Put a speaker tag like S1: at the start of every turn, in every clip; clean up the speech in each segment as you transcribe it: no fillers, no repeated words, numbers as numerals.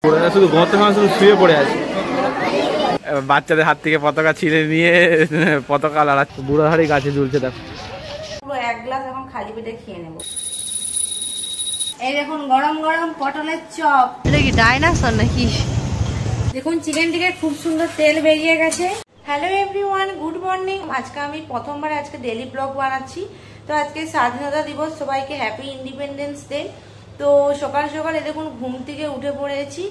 S1: শুধু গত সময় শুধু শুয়ে পড়ে আছে। বাচ্চাদের হাত থেকে পতাকা ছিঁড়ে নিয়ে পতাকা লড়াচ্ছে। বুড়ো হাড়ি গাছে ঝুলছে। দেখো
S2: পুরো এক গ্লাস এখন খালি পেটে খেয়ে নেব। এই দেখুন গরম গরম পটলের চপ। এটা কি ডাইনোসর নাকি? দেখুন চিকেন থেকে খুব সুন্দর তেল বেরিয়ে গেছে। Hello everyone, good morning. আজকে আমি প্রথমবার ডেলি ব্লগ বানাচ্ছি। তো আজকে স্বাধীনতা দিবস, সবাইকে হ্যাপি ইন্ডিপেন্ডেন্স ডে। তো সকাল সকালে দেখুন ঘুম থেকে উঠে পড়েছি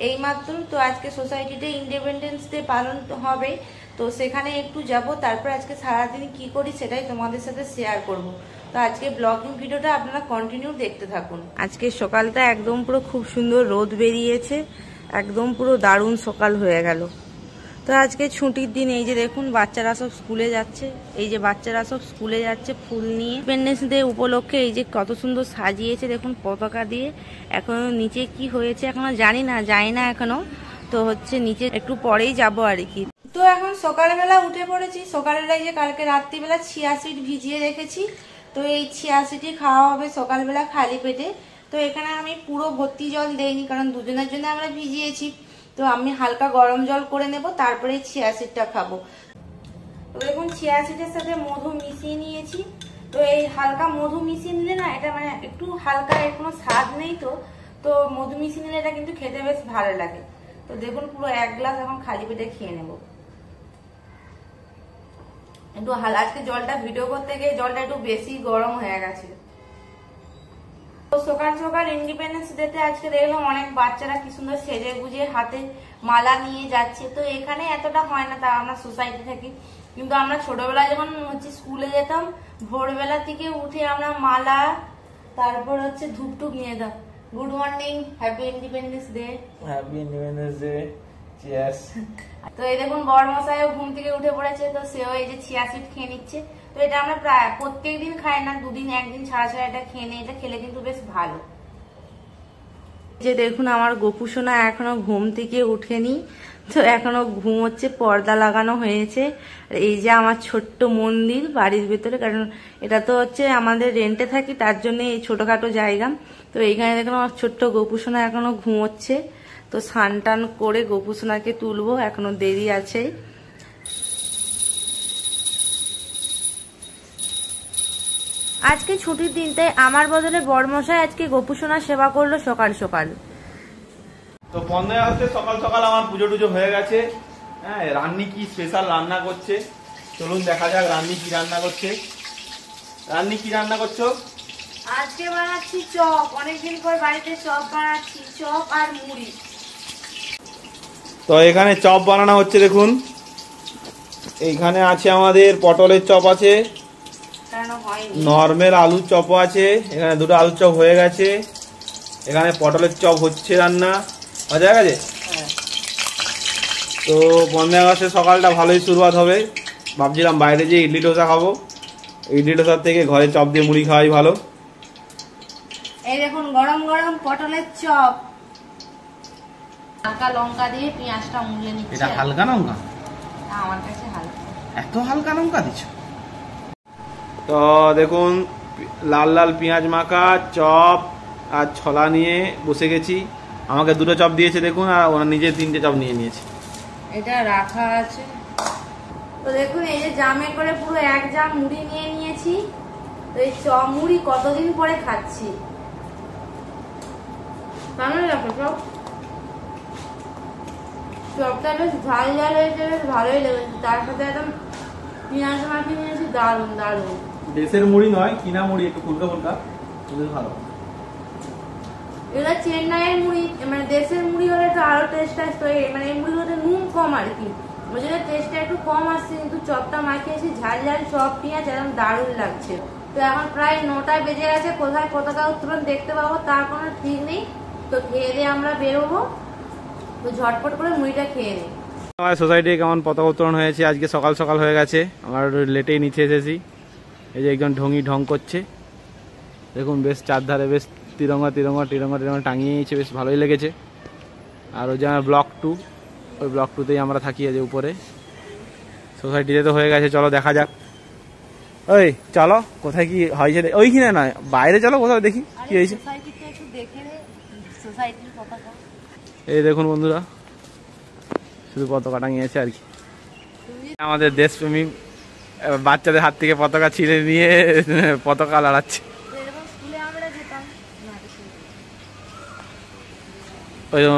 S2: এইমাত্র। তো আজকে সোসাইটিতে ইন্ডিপেন্ডেন্স ডে পালন হবে, তো সেখানে একটু যাব। তারপর আজকে সারাদিন কি করি সেটাই তোমাদের সাথে শেয়ার করব। তো আজকে ব্লগিং ভিডিওটা আপনারা কন্টিনিউ দেখতে থাকুন। আজকে সকালটা একদম পুরো খুব সুন্দর রোদ বেরিয়েছে, একদম পুরো দারুণ সকাল হয়ে গেল। তো আজকে ছুটির দিন। এই যে দেখুন বাচ্চারা সব স্কুলে যাচ্ছে। এই যে বাচ্চারা সব স্কুলে যাচ্ছে ফুল নিয়ে। ইন্ডিপেন্ডেন্স ডে উপলক্ষে এই যে কত সুন্দর সাজিয়েছে দেখুন পতাকা দিয়ে। এখনো নিচে কি হয়েছে এখনো জানি না, যাই না এখনো। তো নিচে একটু পরেই যাব আর কি। তো এখন সকালবেলা উঠে পড়েছি। সকালবেলা এই যে কালকে রাত্রিবেলা চিয়া সিড ভিজিয়ে রেখেছি, তো এই চিয়া সিডই খাওয়া হবে সকালবেলা খালি পেটে। তো এখানে আমি পুরো ভর্তি জল দেইনি, কারণ দুজনের জন্য আমরা ভিজিয়েছি। তো আমি হালকা গরম জল করে নেব, তারপরে চিয়া সিডটা খাবো। তো দেখুন চিয়া সিডের সাথে মধু মিশিয়ে নিয়েছি। তো এই হালকা মধু মিশিয়ে নিলে না, এটা একটু হালকা, এর কোনো স্বাদ নেই। তো মধু মিশিয়ে নিলে এটা কিন্তু খেতে বেশ ভালো লাগে। তো দেখুন পুরো এক গ্লাস এখন খালি পেটে খেয়ে নেব। একটু আজকে জলটা ভিডিও করতে গিয়ে জলটা একটু বেশি গরম হয়ে গেছে। সকাল সকাল ইন্ডিপেন্ডেন্স ডেতে আজকে দেখলাম অনেক বাচ্চারা কি সুন্দর সেজে গুজে হাতে মালা নিয়ে যাচ্ছে। তো এখানে এতটা হয় না, তা আমরা সোসাইটি থাকি। কিন্তু আমরা ছোটবেলায় যখন স্কুলে যেতাম, ভোরবেলা থেকে উঠে আমরা মালা, তারপর ধূপটুপ নিয়ে যেতাম। Good morning, happy independence day.
S1: Happy independence day. Cheers.
S2: তো এই দেখুন বড়মশাইও ঘুম থেকে উঠে পড়েছে। তো সেও এই যে চিয়া সিড খেয়ে নিচ্ছে। তো এটা আমরা প্রায় প্রত্যেক দিন খাই না, দুদিন একদিন ছাড়া ছাড়া এটা খেয়ে নিই। এটা খেলে কিন্তু বেশ ভালো। যে দেখুন আমার গোপু সোনা এখনো ঘুম থেকে উঠেনি, তো এখনো ঘুমোচ্ছে। পর্দা লাগানো হয়েছে। এই যে আমার ছোট্ট মন্দির বাড়ির ভেতরে, কারণ এটা তো আমাদের রেন্টে থাকি, তার জন্য এই ছোটখাটো জায়গা। তো এইখানে দেখুন আমার ছোট্ট গোপু সোনা এখনো ঘুমোচ্ছে। তো স্নান টান করে গোপু সোনাকে তুলবো, এখনো দেরি আছে। আজকে ছুটির দিন, তাই আমার বদলে বড়মশাই আজকে গোপু সোনার সেবা করলো সকাল সকাল।
S1: তো বন্ধু হচ্ছে সকাল সকাল আমার পুজো টুজো হয়ে গেছে। হ্যাঁ, রান্নি কি স্পেশাল রান্না করছে চলুন দেখা যাক। রান্নি কি রান্না করছে? রান্নি কি রান্না করছো?
S2: আজকে বানাচ্ছি চপ। অনেকদিন পর বাড়িতে চপ বানাচ্ছি, চপ আর মুড়ি।
S1: তো এখানে চপ বানানো হচ্ছে দেখুন। এইখানে আছে আমাদের পটলের চপ আছে, নর্মাল আলুর চপও আছে। এখানে দুটো আলুর চপ হয়ে গেছে, এখানে পটলের চপ হচ্ছে রান্না হয়ে গেছে। তো 15 আগস্টে সকালটা ভালোই শুরুয়াত হবে। ভাবছিলাম বাইরে যে ইডলি ডোসা খাবো, ইডলি ডোসার থেকে ঘরে চপ দিয়ে মুড়ি খাওয়াই ভালো।
S2: এই দেখুন গরম গরম পটলের চপ, হালকা লঙ্কা দিয়ে পেঁয়াজটা মুড়ে নিচ্ছি।
S1: এটা হালকা লঙ্কা?
S2: আমার কাছে হালকা।
S1: এত হালকা লঙ্কা দিচ্ছ? তো দেখুন লাল লাল পেঁয়াজ মাখা চপ আর ছোলা নিয়ে বসে গেছি। আমাকে দুটো চপ দিয়েছে দেখুন, আর ওরা নিজে 3টে চপ নিয়ে নিয়েছে।
S2: এটা রাখা আছে। তো দেখুন এই যে জামে করে পুরো এক জাম মুড়ি নিয়ে নিয়েছি। তো এই চপ মুড়ি কতদিন পরে খাচ্ছি। কেমন লাগছে সব? চপটা বেশ ঝাল ঝাল হয়েছে, বেশ ভালোই লেগেছে। তার সাথে একদম পেঁয়াজ মাখিয়ে নিয়েছি, দারুণ দারুণ।
S1: দেশের মুড়ি নয়, কিনা মুড়ি, একটু ফুলকা ফুলকা, ভালো।
S2: এটা চেন্নাইয়ের মুড়ি, দেশের মুড়ি হলে তো আরো টেস্ট আসতো। এই মুড়িগুলোতে নুন কম আর কি, ওই জন্য টেস্টটা একটু কম আসছে। কিন্তু চপটা মাখিয়েছি ঝাল ঝাল চপ পেঁয়াজ, একদম দারুণ লাগছে। তো এখন প্রায় 9টা বেজে গেছে। কোথায় পতাকা উত্তোলন দেখতে পাবো তার কোনো ঠিক নেই। তো খেয়ে দিয়ে আমরা বেরোবো। তো ঝটপট করে মুড়িটা খেয়ে নিই।
S1: আমার সোসাইটি কেমন পতাকা উত্তোলন হয়েছে আজকে সকাল সকাল হয়ে গেছে। আমার লেটেই নিচে এসেছি। এই যে একজন ঢঙ্গি ঢং করছে দেখুন, বেশ চারধারে বেশ তিরঙ্গা তিরঙ্গা তিরঙ্গা তিরঙ্গা টাঙিয়েছে, বেশ ভালোই লেগেছে। আর ওই যে আমার ব্লক 2, ওই ব্লক 2তেই আমরা থাকি। যে উপরে সোসাইটিতে তো হয়ে গেছে, চলো দেখা যাক। ওই চলো কোথায় কি হয়েছে, ওইখানে নয় বাইরে চলো কোথাও দেখি কি হয়েছে। এই দেখুন বন্ধুরা, শুধু পতাকা টাঙিয়েছে আর কি। আমাদের দেশপ্রেমী বাচ্চাদের হাত থেকে পতাকা ছিঁড়ে নিয়ে পতাকা লড়াচ্ছে।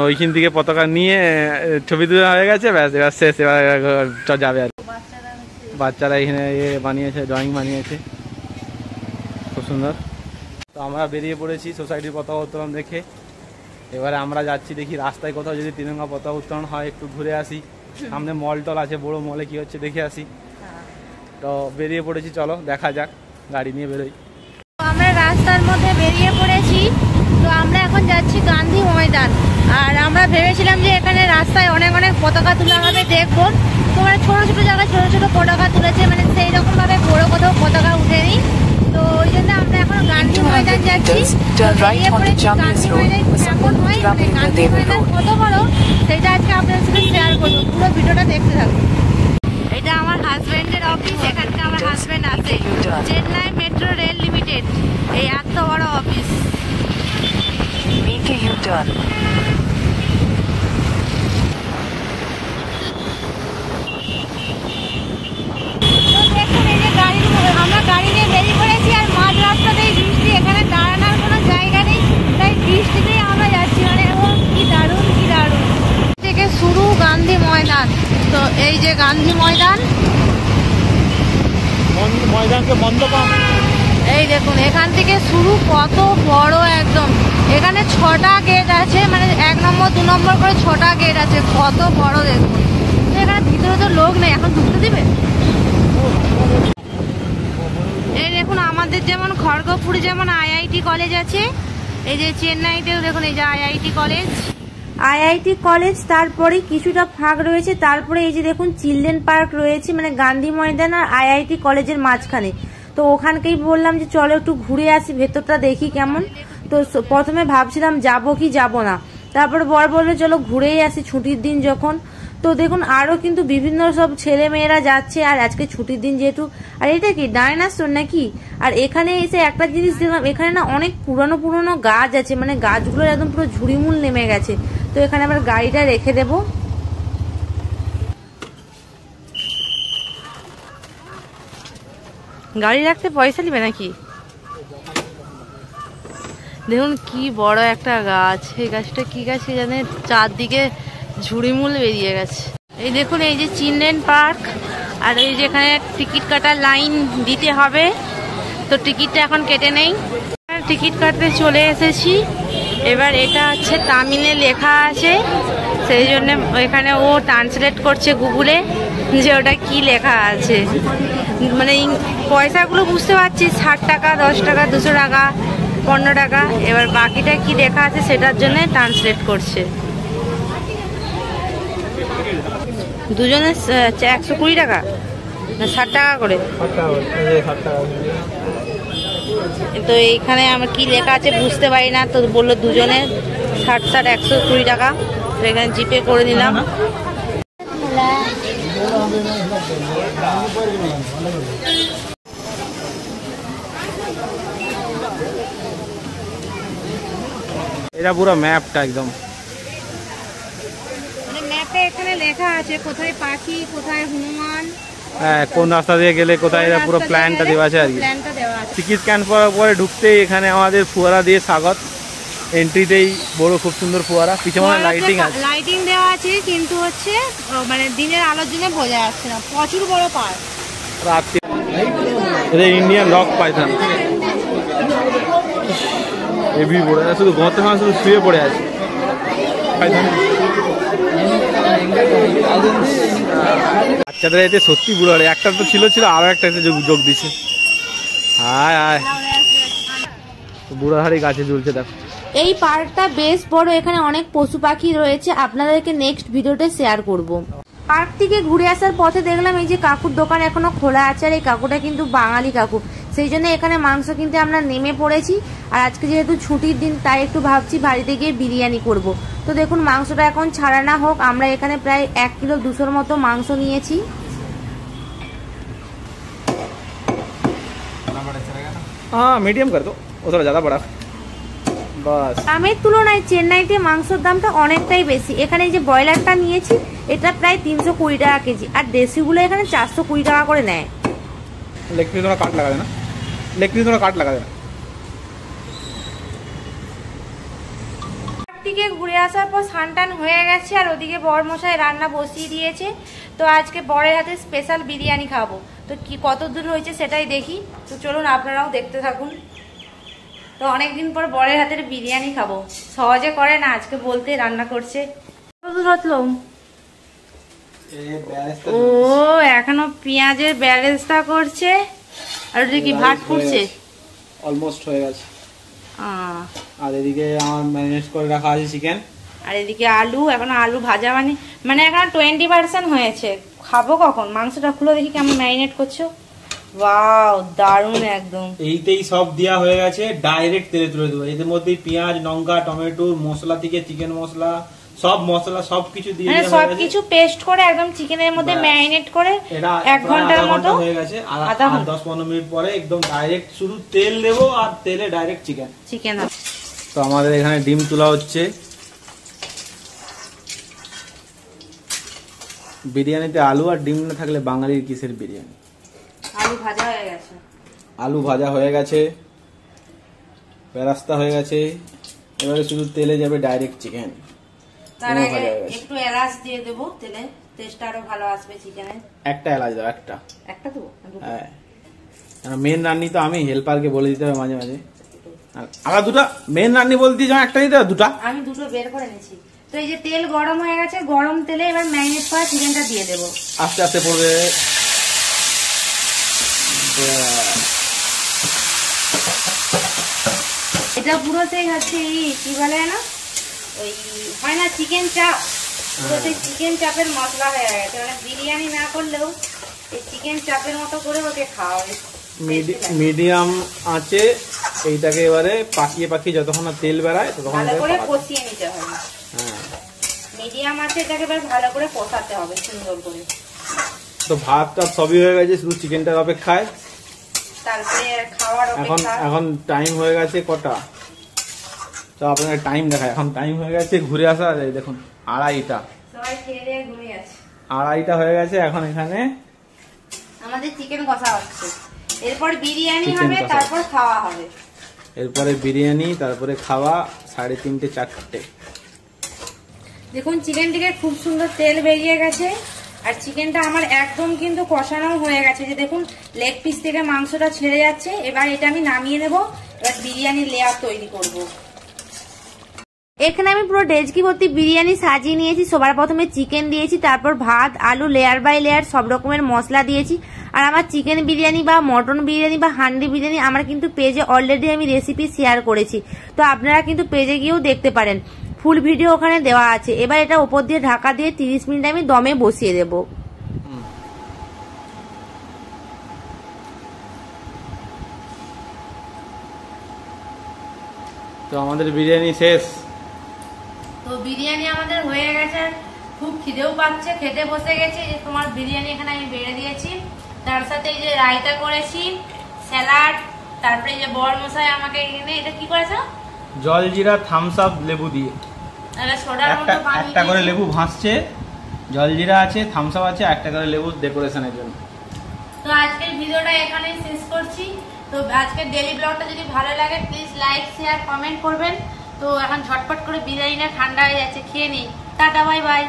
S1: ওইখান থেকে পতাকা নিয়ে ছবি তোলা হয়ে গেছে, ব্যাস এবার শেষ, এবার যাবে আর। বাচ্চারা এখানে বানিয়েছে, ড্রয়িং বানিয়েছে, খুব সুন্দর। তো আমরা বেরিয়ে পড়েছি সোসাইটির পতাকা উত্তোলন দেখে। এবারে আমরা যাচ্ছি, দেখি রাস্তায় কোথাও যদি তিরঙ্গা পতাকা উত্তোলন হয় একটু ঘুরে আসি। সামনে মল টল আছে, বড় মলে কি হচ্ছে দেখে আসি। তো বেরিয়ে পড়েছি, চলো দেখা যাক, গাড়ি নিয়ে বেরোই।
S2: আমরা রাস্তার মধ্যে বেরিয়ে পড়েছি। তো আমরা এখন যাচ্ছি গান্ধী ময়দান। আর আমরা ভেবেছিলাম যে এখানে রাস্তায় অনেক অনেক পতাকা তোলা হবে, দেখবো। তো মানে ছোট ছোট জায়গায় ছোট ছোট পতাকা তুলেছে, মানে সেই রকম ভাবে বড় কোথাও পতাকা উঠেনি। তো ওই জন্য আমরা এখন গান্ধী ময়দান যাচ্ছি। গান্ধী ময়দান কত বড় সেটা আজকে আপনাদের সাথে শেয়ার করবো, পুরো ভিডিওটা দেখতে থাকুন। এটা আমার হাজবেন্ডের অফিস, এখানকে আমার হাজবেন্ড আছে। চেন্নাই মেট্রো রেল লিমিটেড, এই এত বড় অফিস। আমরা গাড়ি নিয়ে বেরিয়ে পড়েছি, আর মাঝ রাস্তাতেই বৃষ্টি, এখানে দাঁড়ানোর কোনো জায়গা নেই, তাই বৃষ্টিতেই আমরা যাচ্ছি। মানে কি দারুণ, কি দারুণ। থেকে শুরু গান্ধী ময়দান। তো এই যে গান্ধী ময়দান,
S1: ময়দানকে বন্ধ কর।
S2: এই দেখুন এখান থেকে শুরু, কত বড় একদম। এখানে 6টা গেট আছে, মানে 1 নম্বর 2 নম্বর করে 6টা গেট আছে, কত বড় দেখুন। এখানে ভিতরে তো লোক নেই, এখন ঢুকতে দিবে? এই দেখুন আমাদের যেমন খড়গপুরে যেমন আইআইটি কলেজ আছে, এই যে চেন্নাইতেও দেখুন এই যে আইআইটি কলেজ। আইআইটি কলেজ, তারপরে কিছুটা ফাঁক রয়েছে, তারপরে এই যে দেখুন চিলড্রেন পার্ক রয়েছে, মানে গান্ধী ময়দান আর আইআইটি কলেজের মাঝখানে। তো ওখানকেই বললাম যে চলো একটু ঘুরে আসি, ভেতরটা দেখি কেমন। তো প্রথমে ভাবছিলাম যাবো কি যাবো না, তারপরে বর বললো চলো ঘুরেই আসি, ছুটির দিন যখন। তো দেখুন আরো কিন্তু বিভিন্ন সব ছেলে মেয়েরা যাচ্ছে, আর আজকে ছুটির দিন যেহেতু। আর এটা কি ডাইনোসর নাকি? আর এখানে এসে একটা জিনিস দেখলাম, এখানে না অনেক পুরানো পুরানো গাছ আছে, মানে গাছগুলো একদম পুরো ঝুড়িমূল নেমে গেছে। তো এখানে আবার গাড়িটা রেখে দেবো। গাড়ি রাখতে পয়সা নেবে নাকি? দেখুন কি বড় একটা গাছ, এই গাছটা কি গাছ জানে, চারদিকে ঝুড়িমূল বেরিয়ে গেছে। এই দেখুন এই যে চিলড্রেন পার্ক, আর এই যে এখানে টিকিট কাটার লাইন দিতে হবে। তো টিকিটটা এখন কেটে নেই, টিকিট কাটতে চলে এসেছি। এবার এটা হচ্ছে তামিলে লেখা আছে, সেই জন্য এখানে ও ট্রান্সলেট করছে গুগলে যে ওটা কি লেখা আছে। মানে পয়সাগুলো বুঝতে পারছি, 60 টাকা, 10 টাকা, 200 টাকা, 15 টাকা। এবার বাকিটা কি লেখা আছে সেটার জন্য ট্রান্সলেট করছে। দুজনে 120 টাকা না 60 টাকা করে। তো এইখানে আমার কি লেখা আছে বুঝতে পারি না, তো বললো দুজনে 60 120 টাকা। তো এখানে জিপে করে নিলাম।
S1: এটা পুরো ম্যাপটা একদম,
S2: মানে ম্যাপে এখানে লেখা আছে কোথায় পাখি, কোথায় হনুমান,
S1: হ্যাঁ কোন রাস্তা দিয়ে গেলে কোথায়, পুরো প্ল্যানটা দেওয়া আছে আর কি। টিকিট স্ক্যান করার পরে ঢুকতেই এখানে আমাদের ফুয়ারা দিয়ে স্বাগত। এন্ট্রিতেই বড় খুব সুন্দর ফুয়ারা, পিছনে লাইটিং আছে,
S2: লাইটিং দেওয়া আছে, কিন্তু হচ্ছে মানে দিনের আলোর জন্য বোঝা যাচ্ছে না। প্রচুর বড় পার্ক।
S1: রাত্রি এটা ইন্ডিয়ান রক পাইথন, হেভি বড়, শুধু গর্তের মাঝে শুধু শুয়ে পড়ে আছে বাচ্চাদের। এতে সত্যি বুড়ো, একটা তো ছিল আরো একটা এসে যোগ দিচ্ছে। হায় হায়, বুড়ো হাড়ি গাছে ঝুলছে দেখো।
S2: এই পার্কটা বেশ বড়, এখানে অনেক পশু পাখি রয়েছে, আপনাদেরকে নেক্সট ভিডিওতে শেয়ার করব। পার্ক থেকে ঘুরে আসার পথে দেখলাম এই যে কাকুর দোকান এখনো খোলা আছে, আর এই কাকুটা কিন্তু বাঙালি কাকু, সেই জন্য এখানে মাংস কিনতে আমরা নেমে পড়েছি। আর আজকে যেহেতু ছুটির দিন, তাই একটু ভাবছি বাড়িতে গিয়ে বিরিয়ানি করব। তো দেখুন মাংসটা এখন ছাড়া না হোক, আমরা এখানে প্রায় 1 কিলো 200 মতো মাংস নিয়েছি।
S1: हाँ मीडियम कर दो, वो थोड़ा ज़्यादा बड़ा। বাস।
S2: দামের তুলনায় চেন্নাইতে মাংসের দামটা অনেকটাই বেশি। এখানে যে ব্রয়লারটা নিয়েছি এটা প্রায় 320 টাকা কেজি, আর দেশিগুলো এখানে 420 টাকা করে নেয়।
S1: লেগ পিস তোরা কাট লাগাবে না, লেগ পিস তোরা কাট লাগাবে না।
S2: থেকে ঘুরে আসার পর স্নান হয়ে গেছে, আর ওদিকে বর মশাই রান্না বসিয়ে দিয়েছে। তো আজকে বরের হাতে স্পেশাল বিরিয়ানি খাবো। তো কি কত দূর হয়েছে সেটাই দেখি। তো চলুন আপনারাও দেখতে থাকুন। তো অনেকদিন পর বরের হাতের বিরিয়ানি খাবো, সহজে করে না, আজকে বলতে রান্না করছে। কত দূর হতলো? ও এখনো পেঁয়াজের ব্যালেন্সটা করছে, আর ওদিকে ভাত ফুটছে।
S1: অলমোস্ট হয়ে গেছে। আর এদিকে আমার ম্যারিনেট করে রাখা আছে চিকেন,
S2: আর এদিকে আলু, এখনো আলু ভাজা মানে এখন 20% হয়েছে। খাবো কখন? মাংসটা খুলে দেখি কেমন ম্যারিনেট করছো। ওয়াও দারুণ একদম।
S1: এইতেই সব দেওয়া হয়ে গেছে, ডাইরেক্ট তেলে তুলে দেবো। এদের মধ্যে পেঁয়াজ, লঙ্কা, টমেটো, মশলা থেকে চিকেন মশলা, সব মশলা সবকিছু দিয়ে
S2: মানে সবকিছু পেস্ট করে একদম চিকেনের মধ্যে ম্যারিনেট করে 1 ঘন্টার মতো
S1: হয়ে গেছে। আর 10-15 মিনিট পরে একদম ডাইরেক্ট শুধু তেল দেবো, আর তেলে ডাইরেক্ট চিকেন। তো আমাদের এখানে ডিম তোলা হচ্ছে। বিরিয়ানিতে আলু আর ডিম না থাকলে বাঙালির কিসের বিরিয়ানি?
S2: আলু ভাজা হয়ে গেছে,
S1: আলু ভাজা হয়ে গেছে, বেরাস্তা হয়ে গেছে। এবারে শুধু তেলে যাবে ডাইরেক্ট চিকেন।
S2: তার আগে একটু এলাচ দিয়ে দেবো তেলে, টেস্টটা আরো ভালো আসবে চিকেনের।
S1: একটা এলাচ দাও, একটা
S2: দেবো।
S1: হ্যাঁ, মেন রান্নি তো আমি, হেল্পারকে বলে দিতে হবে মাঝে মাঝে। আবার দুটা মেন রান্নি বলতে যখন একটা দিতে হবে, দুটা
S2: আমি দুটো বের করে নিয়েছি। তো এই যে তেল গরম হয়ে গেছে, গরম তেলে এবার ম্যারিনেট করা চিকেনটা দিয়ে দেবো।
S1: আস্তে আস্তে পড়বে।
S2: এটা পুরো সেই হচ্ছে কি বলে না, ওই হয় না চিকেন চাপ, পুরো সেই চিকেন চাপের মশলা হয়ে গেছে। মানে বিরিয়ানি না করলেও এই চিকেন চাপের মতো করে ওকে খাওয়া হয়।
S1: মিডিয়াম আছে এইটাকে এবারে পাকিয়ে যতক্ষণ না তেল বেড়ায় ততক্ষণ
S2: ভালো করে কষিয়ে নিতে হবে। হ্যাঁ, মিডিয়াম আছে, এটাকে এবার ভালো করে কষাতে হবে সুন্দর করে।
S1: তো ভাতটা সবই হয়ে গেছে, শুধু চিকেনটার অপেক্ষায়।
S2: তারপরে খাওয়ার অপেক্ষা।
S1: এখন টাইম হয়ে গেছে কটা? তো আপনার টাইম দেখায়, এখন টাইম হয়ে গেছে ঘুরে আসা। দেখুন 2:30।
S2: সবাই খেয়ে দিয়ে ঘুমিয়ে আছে।
S1: 2:30 হয়ে গেছে। এখন এখানে
S2: আমাদের চিকেন কষা হচ্ছে, এরপর বিরিয়ানি হবে, তারপর খাওয়া হবে।
S1: এরপরে বিরিয়ানি, তারপরে খাওয়া 3:30 4টে।
S2: দেখুন চিকেনটিকে খুব সুন্দর তেল বেরিয়ে গেছে, আর চিকেনটা আমার একদম কিন্তু কষানো হয়ে গেছে। যে দেখুন লেগ পিস থেকে মাংসটা ছেড়ে যাচ্ছে। এবার এটা আমি নামিয়ে নেব, এবার বিরিয়ানির লেয়ার তৈরি করব। এখানে আমি পুরো ডেজকি ভর্তি বিরিয়ানি সাজিয়ে নিয়েছি। সবার প্রথমে চিকেন দিয়েছি, তারপর ভাত, আলু, লেয়ার বাই লেয়ার সব রকমের মশলা দিয়েছি। আর আমার চিকেন বিরিয়ানি বা মটন বিরিয়ানি বা হান্ডি বিরিয়ানি আমার কিন্তু পেজে অলরেডি আমি রেসিপি শেয়ার করেছি, তো আপনারা কিন্তু পেজে গিয়েও দেখতে পারেন, ফুল ভিডিও ওখানে দেওয়া আছে। এবার এটা উপর দিয়ে ঢাকা দিয়ে 30 মিনিট আমি দমে বসিয়ে দেব।
S1: তো আমাদের বিরিয়ানি শেষ।
S2: তো বিরিয়ানি আমাদের হয়ে গেছে, খুব খিদেও পাচ্ছে, খেতে বসে গেছি। যে তোমার বিরিয়ানি এখানে আমি বেড়ে দিয়েছি, তার সাথে এই যে রায়তা করেছি, স্যালাড, তারপরে এই যে বর মশাই আমাকে এখানে এটা কি করেছে,
S1: জলজিরা থামস আপ লেবু দিয়ে, একটা করে লেবু ভাসছে, জলজিরা আছে, থামস আপ আছে, একটা করে লেবু ডেকোরেশনের জন্য।
S2: তো আজকের ভিডিওটা এখানেই শেষ করছি। তো আজকের ডেইলি ব্লগটা যদি ভালো লাগে প্লিজ লাইক শেয়ার কমেন্ট করবেন। তো এখন ঝটপট করে বিরিয়ানিটা ঠান্ডা হয়ে যাচ্ছে, খেয়ে নিই। Tata bye bye.